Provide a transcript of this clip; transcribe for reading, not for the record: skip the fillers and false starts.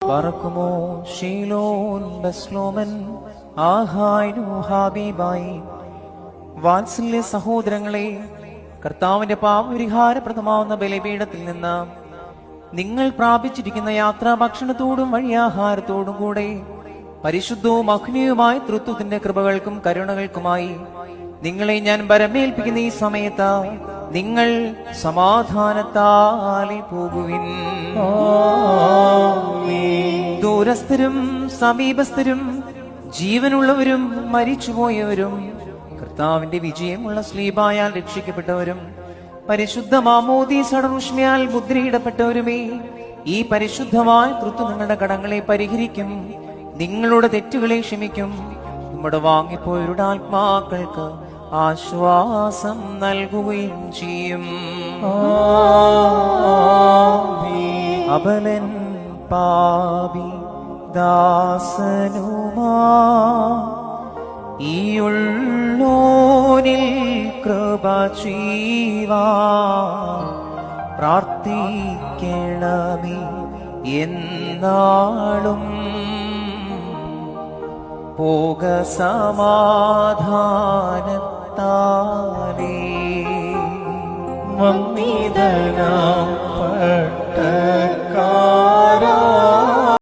പറക്കുമോ ഷീലോൻ ബസ്ലോമൻ ആഹായ്നു ഹാബീബായി. വാത്സല്യ സഹോദരങ്ങളെ, കർത്താവിന്റെ പാപപരിഹാരപ്രദമാവുന്ന ബലിപീഠത്തിൽ നിന്ന് നിങ്ങൾ പ്രാപിച്ചിരിക്കുന്ന യാത്രാ ഭക്ഷണത്തോടും വഴിയാഹാരത്തോടും കൂടെ പരിശുദ്ധവും അഗ്നിയുമായ തൃത്വത്തിന്റെ കൃപകൾക്കും കരുണകൾക്കുമായി നിങ്ങളെ ഞാൻ ബരമേൽപ്പിക്കുന്ന ഈ സമയത്ത് നിങ്ങൾ സമാധാനത്താലെ പോകുവിൻ. ദൂരസ്ഥരും സമീപസ്ഥരും ജീവനുള്ളവരും മരിച്ചുപോയവരും കർത്താവിന്റെ വിജയമുള്ള സ്ലീബായാൽ രക്ഷിക്കപ്പെട്ടവരും പരിശുദ്ധ മാമോദീസയുടെ ഊഷ്മയാൽ മുദ്രയിടപ്പെട്ടവരുമേ, ഈ പരിശുദ്ധമായ തൃത്വം നിങ്ങളുടെ കടങ്ങളെ പരിഹരിക്കും, നിങ്ങളുടെ തെറ്റുകളെ ക്ഷമിക്കും, നമ്മുടെ വാങ്ങിപ്പോയവരുടെ ആത്മാക്കൾക്ക് ആശ്വാസം നൽകുകയും ചെയ്യും. അബലൻ പാപി ദാസനുമാ ഈയുള്ളോനിൽ കൃപ ചെയ്യുവാൻ പ്രാർത്ഥിക്കണമേ എന്നാളും. പോക സമാധാനത്താലേ വന്നിതനാം പട്ട